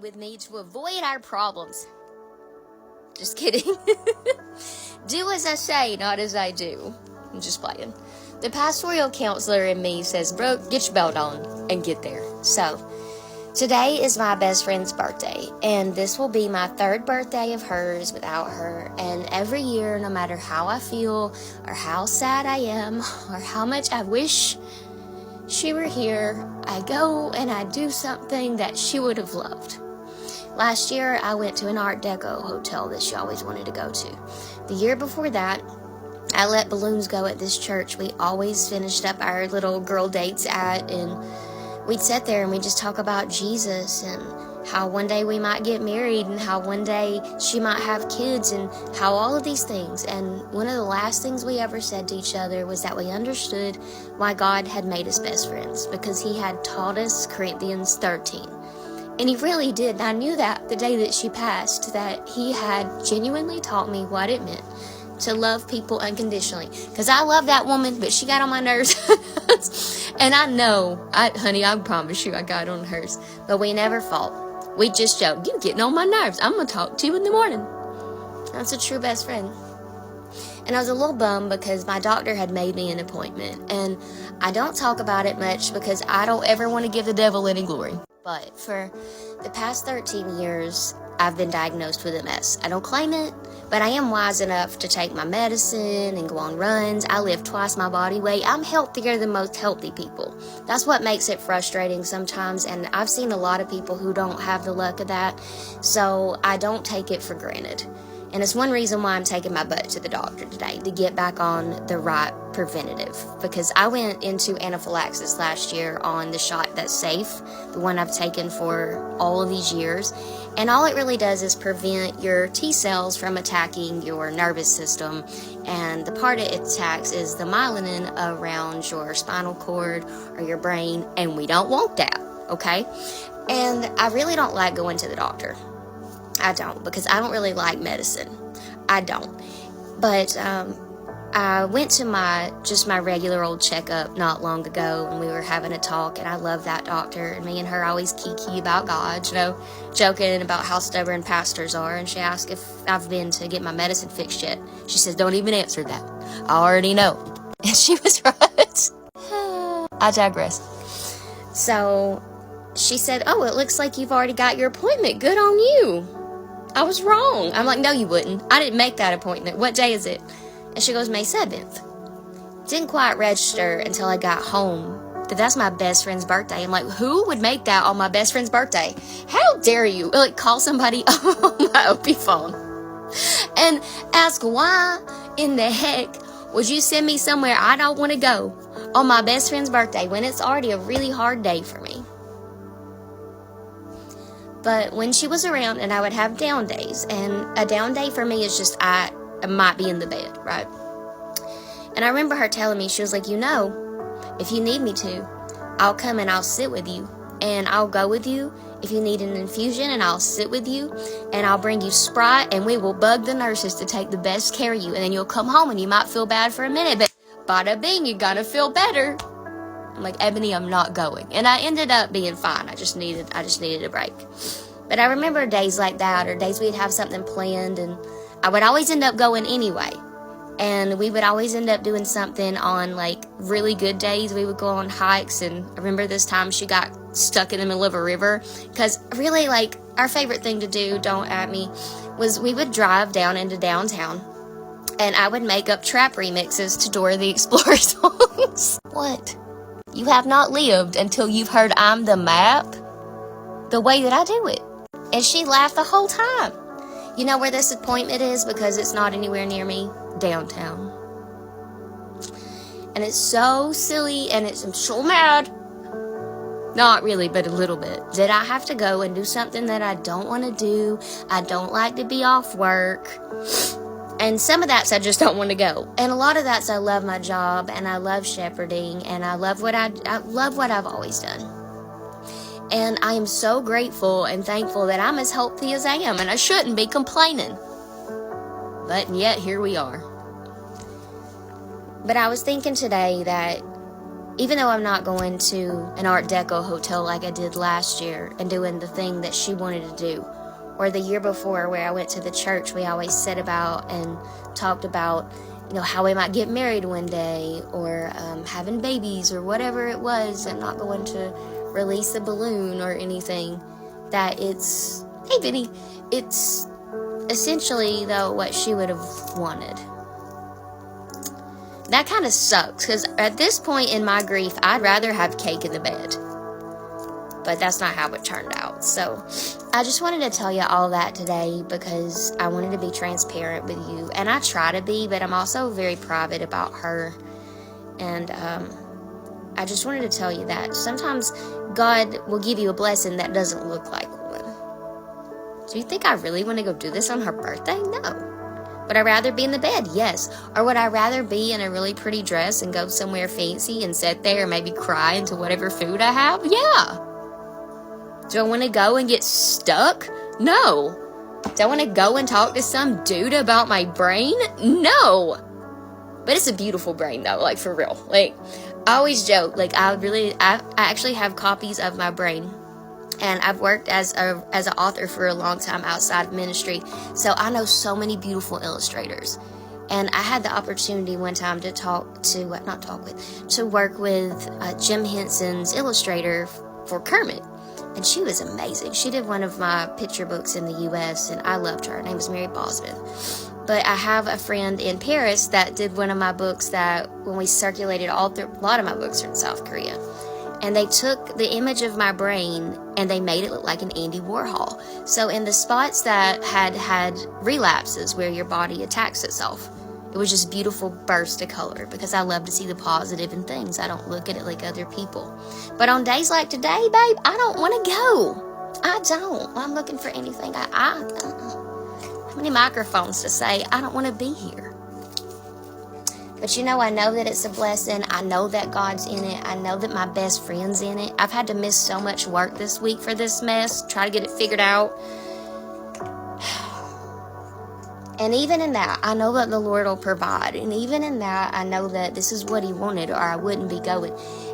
with me to avoid our problems. Just kidding. Do as I say, not as I do. I'm just playing. The pastoral counselor in me says, Brooke, get your belt on and get there. So, today is my best friend's birthday, and this will be my third birthday of hers without her. And every year, no matter how I feel, or how sad I am, or how much I wish she were here, I go and I do something that she would have loved. Last year, I went to an Art Deco hotel that she always wanted to go to. The year before that, I let balloons go at this church we always finished up our little girl dates at, and we'd sit there and we'd just talk about Jesus and how one day we might get married and how one day she might have kids and how all of these things. And one of the last things we ever said to each other was that we understood why God had made us best friends, because he had taught us Corinthians 13. And he really did. And I knew that the day that she passed, that he had genuinely taught me what it meant to love people unconditionally. Because I love that woman, but she got on my nerves. And I know, honey, I promise you I got on hers. But we never fought. We just joked, you getting on my nerves. I'm going to talk to you in the morning. That's a true best friend. And I was a little bummed because my doctor had made me an appointment. And I don't talk about it much because I don't ever want to give the devil any glory. But for the past 13 years, I've been diagnosed with MS. I don't claim it, but I am wise enough to take my medicine and go on runs. I lift twice my body weight. I'm healthier than most healthy people. That's what makes it frustrating sometimes, and I've seen a lot of people who don't have the luck of that, so I don't take it for granted. And it's one reason why I'm taking my butt to the doctor today, to get back on the right preventative. Because I went into anaphylaxis last year on the shot that's safe, the one I've taken for all of these years. And all it really does is prevent your T cells from attacking your nervous system. And the part it attacks is the myelin around your spinal cord or your brain. And we don't want that, okay? And I really don't like going to the doctor. I don't, because I don't really like medicine. I don't. But I went to my regular old checkup not long ago, and we were having a talk, and I love that doctor, and me and her always kiki about God, joking about how stubborn pastors are. And she asked if I've been to get my medicine fixed yet. She says, don't even answer that. I already know. And she was right. I digress. So she said, oh, it looks like you've already got your appointment. Good on you. I was wrong. I'm like, no, you wouldn't. I didn't make that appointment. What day is it? And she goes, May 7th. Didn't quite register until I got home that that's my best friend's birthday. I'm like, who would make that on my best friend's birthday? How dare you? Like, call somebody on my OP phone and ask why in the heck would you send me somewhere I don't want to go on my best friend's birthday when it's already a really hard day for me? But when she was around, and I would have down days, and a down day for me is just I might be in the bed, right? And I remember her telling me, she was like, if you need me to, I'll come and I'll sit with you, and I'll go with you if you need an infusion, and I'll sit with you, and I'll bring you Sprite, and we will bug the nurses to take the best care of you, and then you'll come home and you might feel bad for a minute, but bada bing, you're gonna feel better. I'm like, Ebony, I'm not going. And I ended up being fine. I just needed a break. But I remember days like that, or days we'd have something planned, and I would always end up going anyway. And we would always end up doing something on, like, really good days. We would go on hikes, and I remember this time she got stuck in the middle of a river. Because really, like, our favorite thing to do, don't at me, was we would drive down into downtown, and I would make up trap remixes to Dora the Explorer songs. What? You have not lived until you've heard I'm the Map the way that I do it. And she laughed the whole time. You know where this appointment is? Because it's not anywhere near me. Downtown. And it's so silly, and I'm so mad. Not really, but a little bit. Did I have to go and do something that I don't want to do? I don't like to be off work. And some of that's I just don't want to go. And a lot of that's I love my job, and I love shepherding, and I love what I've always done. And I am so grateful and thankful that I'm as healthy as I am, and I shouldn't be complaining. But yet here we are. But I was thinking today that Even though I'm not going to an Art Deco hotel like I did last year and doing the thing that she wanted to do, or the year before where I went to the church, we always said about and talked about, how we might get married one day, or having babies, or whatever it was, and not going to release a balloon or anything. That it's, hey Vinny, it's essentially though what she would have wanted. That kind of sucks, because at this point in my grief, I'd rather have cake in the bed. But that's not how it turned out. So I just wanted to tell you all that today, because I wanted to be transparent with you. And I try to be, but I'm also very private about her. And I just wanted to tell you that sometimes God will give you a blessing that doesn't look like one. Do you think I really want to go do this on her birthday? No. Would I rather be in the bed? Yes. Or would I rather be in a really pretty dress and go somewhere fancy and sit there and maybe cry into whatever food I have? Yeah. Do I want to go and get stuck? No. Do I want to go and talk to some dude about my brain? No. But it's a beautiful brain though, like for real. Like, I always joke, like I actually have copies of my brain. And I've worked as an author for a long time outside of ministry. So I know so many beautiful illustrators. And I had the opportunity one time to work with Jim Henson's illustrator for Kermit. And she was amazing. She did one of my picture books in the U.S. and I loved her. Her name was Mary Bosworth. But I have a friend in Paris that did one of my books that when we circulated a lot of my books are in South Korea. And they took the image of my brain and they made it look like an Andy Warhol. So in the spots that had relapses where your body attacks itself, it was just beautiful burst of color, because I love to see the positive in things. I don't look at it like other people. But on days like today, babe, I don't want to go. I don't. I'm looking for anything. How many microphones to say, I don't want to be here. But I know that it's a blessing. I know that God's in it. I know that my best friend's in it. I've had to miss so much work this week for this mess, try to get it figured out. And even in that, I know that the Lord will provide. And even in that, I know that this is what He wanted, or I wouldn't be going.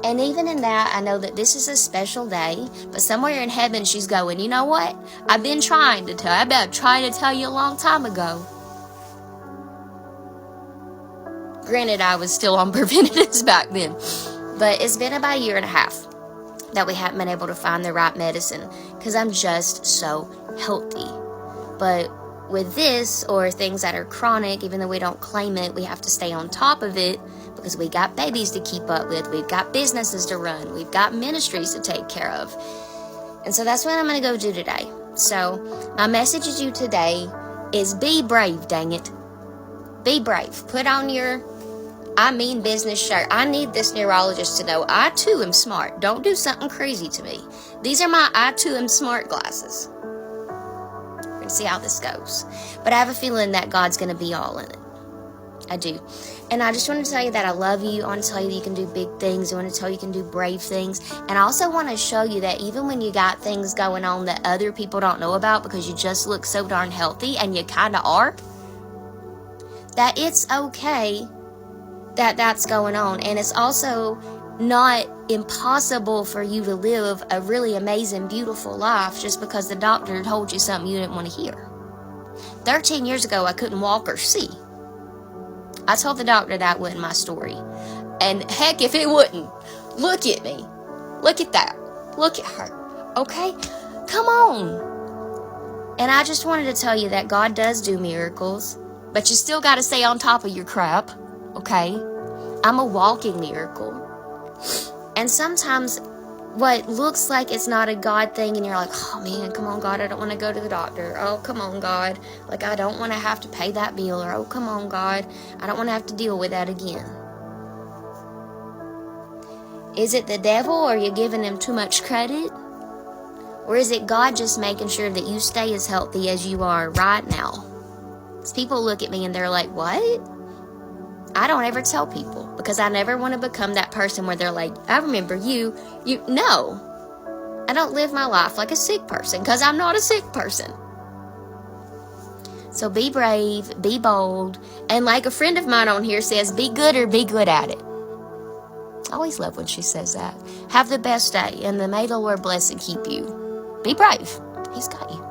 And even in that, I know that this is a special day. But somewhere in heaven, she's going, you know what? I've been trying to tell you a long time ago. Granted, I was still on preventatives back then. But it's been about a year and a half that we haven't been able to find the right medicine, because I'm just so healthy. But with this, or things that are chronic, even though we don't claim it, we have to stay on top of it, because we got babies to keep up with, we've got businesses to run, we've got ministries to take care of. And so that's what I'm going to go do today. So my message to you today is be brave, dang it. Be brave. Put on your business shirt. I need this neurologist to know I too am smart. Don't do something crazy to me. These are my I too am smart glasses. We're going to see how this goes. But I have a feeling that God's going to be all in it. I do. And I just want to tell you that I love you. I want to tell you that you can do big things. I want to tell you can do brave things. And I also want to show you that even when you got things going on that other people don't know about, because you just look so darn healthy, and you kind of are, that it's okay that that's going on. And it's also not impossible for you to live a really amazing, beautiful life just because the doctor told you something you didn't want to hear. 13 years ago, I couldn't walk or see. I told the doctor that wasn't my story. And heck, if it wouldn't, look at me. Look at that. Look at her. Okay? Come on. And I just wanted to tell you that God does do miracles, but you still got to stay on top of your crap. Okay? I'm a walking miracle. And sometimes what looks like it's not a God thing, and you're like, oh man, come on God, I don't want to go to the doctor. Oh, come on God, like I don't want to have to pay that bill. Or oh, come on God, I don't want to have to deal with that again. Is it the devil, or are you giving him too much credit? Or is it God just making sure that you stay as healthy as you are right now? Because people look at me and they're like, what? I don't ever tell people, because I never want to become that person where they're like, I remember you. No. I don't live my life like a sick person, because I'm not a sick person. So be brave, be bold, and like a friend of mine on here says, be good or be good at it. I always love when she says that. Have the best day, and may the Lord bless and keep you. Be brave. He's got you.